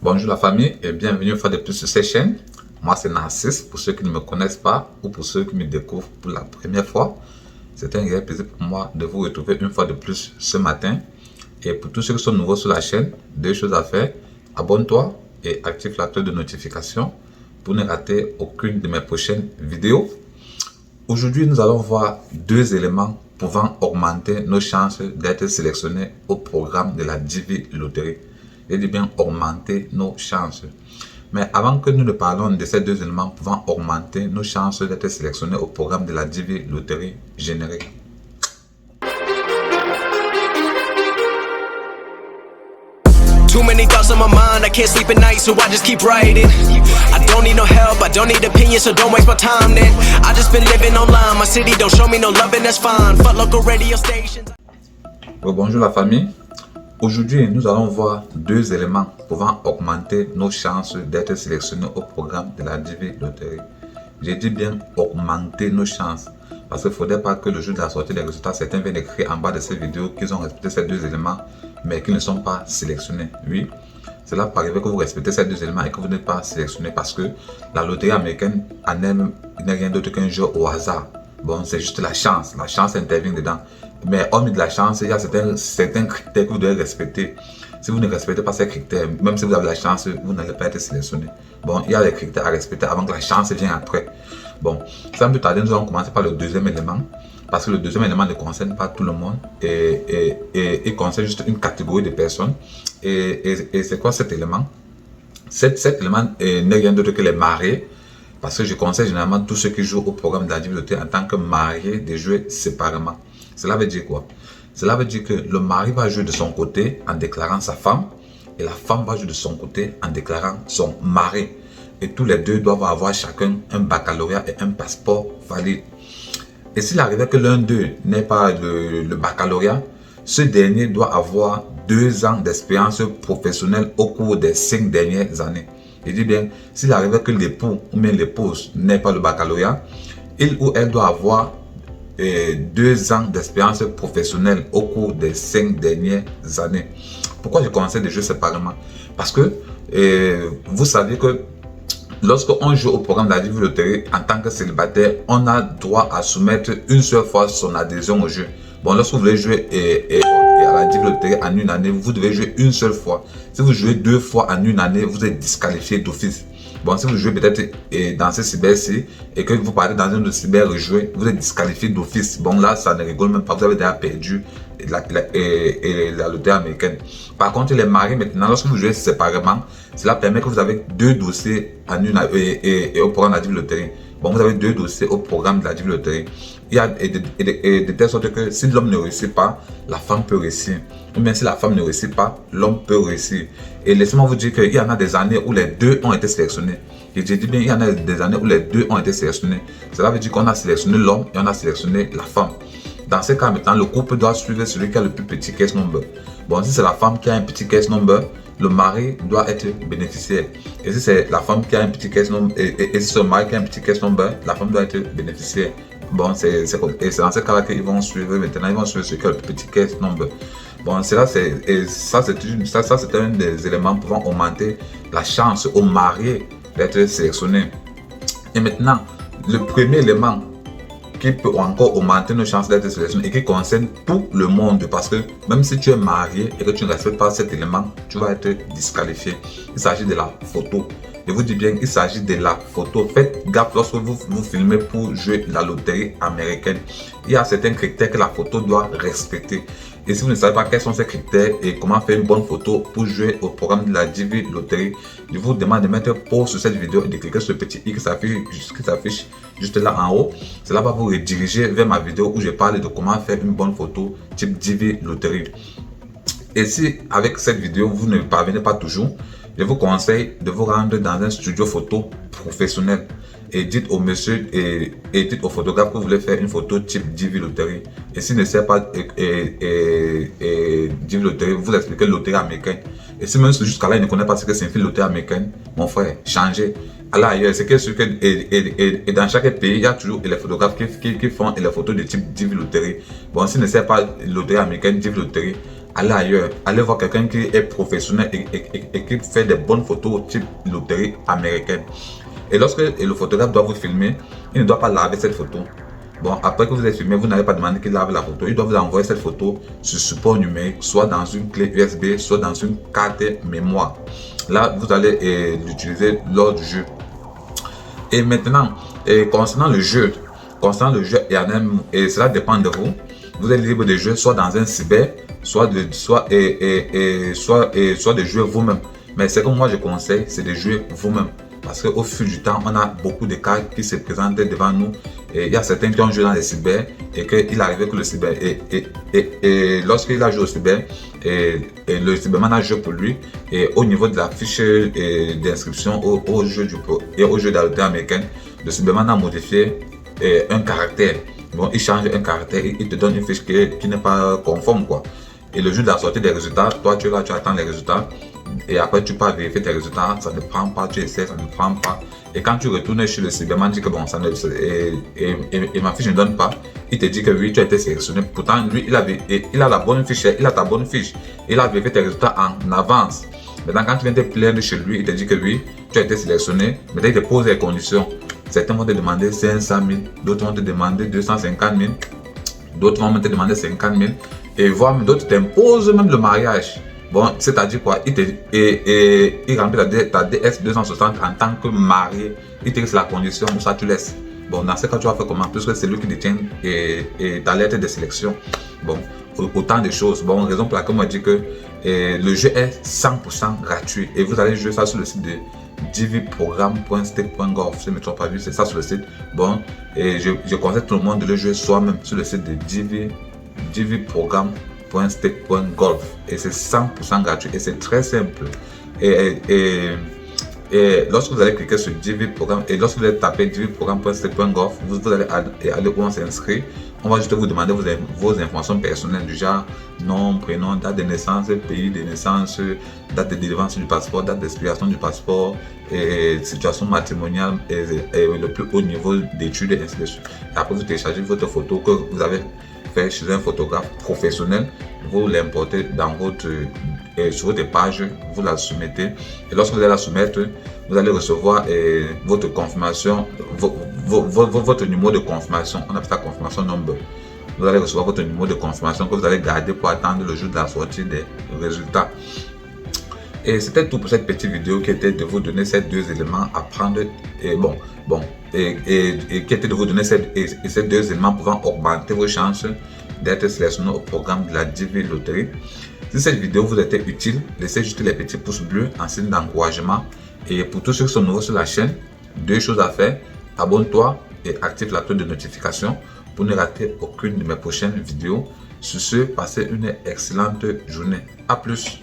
Bonjour la famille et bienvenue une fois de plus sur cette chaîne. Moi c'est Narcisse, pour ceux qui ne me connaissent pas ou pour ceux qui me découvrent pour la première fois. C'est un réel plaisir pour moi de vous retrouver une fois de plus ce matin. Et pour tous ceux qui sont nouveaux sur la chaîne, deux choses à faire. Abonne-toi et active la cloche de notification pour ne rater aucune de mes prochaines vidéos. Aujourd'hui, nous allons voir deux éléments pouvant augmenter nos chances d'être sélectionnés au programme de la Divi Loterie. Je dis bien augmenter nos chances. Mais avant que nous ne parlons de ces deux éléments pouvant augmenter nos chances d'être sélectionnés au programme de la Divi Loterie générique. Too many thoughts on my mind, I can't sleep at night, so I just keep writing. I don't need no help, I don't need opinions, so don't waste my time then. I just been living online, my city don't show me no love and that's fine. Fuck local radio stations. Bonjour la famille. Aujourd'hui, nous allons voir deux éléments pouvant augmenter nos chances d'être sélectionnés au programme de la Divi Loterie. J'ai dit bien augmenter nos chances. Parce qu'il ne faudrait pas que le jour de la sortie des résultats, certains viennent écrire en bas de ces vidéos qu'ils ont respecté ces deux éléments, mais qu'ils ne sont pas sélectionnés. Oui, cela peut arriver que vous respectez ces deux éléments et que vous n'êtes pas sélectionné parce que la loterie américaine n'est rien d'autre qu'un jeu au hasard. Bon, c'est juste la chance intervient dedans. Mais hormis de la chance, il y a certains critères que vous devez respecter. Si vous ne respectez pas ces critères, même si vous avez la chance, vous n'allez pas être sélectionné. Bon, il y a des critères à respecter avant que la chance vienne après. Bon, sans plus tarder, nous allons commencer par le deuxième élément. Parce que le deuxième élément ne concerne pas tout le monde et il concerne juste une catégorie de personnes. Et c'est quoi cet élément? Cet élément n'est rien d'autre que les mariés. Parce que je conseille généralement tous ceux qui jouent au programme de la Divi Loterie en tant que mariés de jouer séparément. Cela veut dire quoi? Cela veut dire que le mari va jouer de son côté en déclarant sa femme et la femme va jouer de son côté en déclarant son mari. Et tous les deux doivent avoir chacun un baccalauréat et un passeport valide. Et s'il arrivait que l'un d'eux n'ait pas le baccalauréat, ce dernier doit avoir 2 ans d'expérience professionnelle au cours des 5 dernières années. Je dis bien, s'il arrivait que l'époux ou bien l'épouse n'ait pas le baccalauréat, il ou elle doit avoir 2 ans d'expérience professionnelle au cours des 5 dernières années. Pourquoi je conseille de jouer séparément? Parce que vous savez que lorsqu'on joue au programme de la Divi Loterie en tant que célibataire, on a droit à soumettre une seule fois son adhésion au jeu. Bon, lorsque vous voulez jouer à la Divi Loterie en une année, vous devez jouer une seule fois. Si vous jouez 2 fois en une année, vous êtes disqualifié d'office. Bon, si vous jouez peut-être dans ce cyber-ci et que vous partez dans un autre cyber rejouer, vous êtes disqualifié d'office. Bon, là, ça ne rigole même pas. Vous avez déjà perdu la loterie américaine. Par contre, les maris, maintenant, lorsque vous jouez séparément, cela permet que vous avez 2 dossiers en une et au programme de la Divi Loterie. Bon, vous avez 2 dossiers au programme de la Divi Loterie. Il y a de telle sorte que si l'homme ne réussit pas, la femme peut réussir. Ou bien si la femme ne réussit pas, l'homme peut réussir. Et laissez-moi vous dire qu'il y en a des années où les deux ont été sélectionnés. Et j'ai dit bien, il y en a des années où les deux ont été sélectionnés. Cela veut dire qu'on a sélectionné l'homme et on a sélectionné la femme. Dans ce cas maintenant, le couple doit suivre celui qui a le plus petit case number. Bon, si c'est la femme qui a un petit case number, le mari doit être bénéficiaire. Et si c'est la femme qui a un petit case number, et si c'est le mari qui a un petit case number, la femme doit être bénéficiaire. Bon, c'est dans ce cas-là qu'ils vont suivre maintenant, ils vont suivre celui qui a le plus petit case number. Bon, ça c'est un des éléments pouvant augmenter la chance au marié d'être sélectionné. Et maintenant, le premier élément qui peut encore augmenter nos chances d'être sélectionné et qui concerne tout le monde, parce que même si tu es marié et que tu ne respectes pas cet élément, tu vas être disqualifié. Il s'agit de la photo. Je vous dis bien, il s'agit de la photo. Faites gaffe lorsque vous filmez pour jouer la loterie américaine. Il y a certains critères que la photo doit respecter. Et si vous ne savez pas quels sont ces critères et comment faire une bonne photo pour jouer au programme de la Divi Loterie, je vous demande de mettre pause sur cette vidéo et de cliquer sur le petit i qui s'affiche juste là en haut. Cela va vous rediriger vers ma vidéo où je parle de comment faire une bonne photo type Divi Loterie. Et si avec cette vidéo vous ne parvenez pas toujours, je vous conseille de vous rendre dans un studio photo professionnel et dites au monsieur et dites au photographe que vous voulez faire une photo type Divi Loterie. Et s'il ne sait pas Divi Loterie, vous expliquez loterie américaine. Et si même jusqu'à là il ne connaît pas ce que c'est une loterie américaine, mon frère, changez. Allez ailleurs, c'est que dans chaque pays, il y a toujours les photographes qui font les photos de type Divi Loterie. Bon, s'il ne sait pas loterie américaine, Divi Loterie, allez ailleurs, allez voir quelqu'un qui est professionnel et qui fait des bonnes photos type loterie américaine. Et lorsque le photographe doit vous filmer, il ne doit pas laver cette photo. Bon, après que vous avez filmé, vous n'allez pas demander qu'il lave la photo. Il doit vous envoyer cette photo sur support numérique, soit dans une clé USB, soit dans une carte mémoire. Là, vous allez l'utiliser lors du jeu. Et maintenant, concernant le jeu et cela dépend de vous. Vous êtes libre de jouer soit dans un cyber, soit de jouer vous-même. Mais ce que moi je conseille, c'est de jouer vous-même. Parce qu'au fil du temps, on a beaucoup de cas qui se présentent devant nous. Et il y a certains qui ont joué dans les cyber et qu'il arrivait que le cyber. Et lorsqu'il a joué au cyber, et le cyberman a joué pour lui. Et au niveau de la fiche d'inscription au jeu de la loterie américaine, le cyberman a modifié un caractère. Bon, il change un caractère, il te donne une fiche qui n'est pas conforme, quoi. Et le jour de la sortie des résultats, toi tu es là, tu attends les résultats. Et après tu pars vérifier tes résultats, ça ne prend pas, tu essaies, ça ne prend pas. Et quand tu retournes chez le cyberman, tu dis que bon, ça ne, et ma fiche ne donne pas. Il te dit que oui, tu as été sélectionné. Pourtant, lui, il a la bonne fiche, il a ta bonne fiche. Il a vérifié tes résultats en avance. Maintenant, quand tu viens te plaindre chez lui, il te dit que oui, tu as été sélectionné. Maintenant, il te pose les conditions. Certains vont te demander 500 000, d'autres vont te demander 250 000, d'autres vont te demander 50 000, et voire d'autres t'imposent même le mariage. Bon, c'est-à-dire quoi? Il remplit ta DS 260 en tant que marié. Il te laisse la condition, ça tu laisses. Bon, dans ce cas, tu vas faire comment? Puisque c'est lui qui détient ta lettre de sélection. Bon, autant de choses. Bon, raison pour laquelle on dit que le jeu est 100% gratuit. Et vous allez jouer ça sur le site de dvprogramme.stake.gov. Si je ne me trompe pas, c'est ça sur le site. Bon, et je conseille tout le monde de le jouer soi-même sur le site de dvprogramme.stake.gov. Et c'est 100% gratuit. Et c'est très simple. Et lorsque vous allez cliquer sur dvprogramme et lorsque vous allez taper dvprogramme.stake.gov, vous allez aller où on s'inscrit. On va juste vous demander vos informations personnelles du genre nom, prénom, date de naissance, pays de naissance, date de délivrance du passeport, date d'expiration du passeport, et situation matrimoniale et le plus haut niveau d'études et ainsi de suite. Et après, vous téléchargez votre photo que vous avez fait chez un photographe professionnel, vous l'importez sur votre page, vous la soumettez. Et lorsque vous allez la soumettre, vous allez recevoir votre confirmation, votre numéro de confirmation. On appelle ça confirmation number. Vous allez recevoir votre numéro de confirmation que vous allez garder pour attendre le jour de la sortie des résultats. Et c'était tout pour cette petite vidéo qui était de vous donner ces deux éléments à prendre et qui était de vous donner ces deux éléments pouvant augmenter vos chances d'être sélectionné au programme de la Divi Loterie. Si cette vidéo vous était utile, laissez juste les petits pouces bleus en signe d'encouragement. Et pour tous ceux qui sont nouveaux sur la chaîne, deux choses à faire: abonne-toi et active la cloche de notification pour ne rater aucune de mes prochaines vidéos. Sur ce, passez une excellente journée. À plus.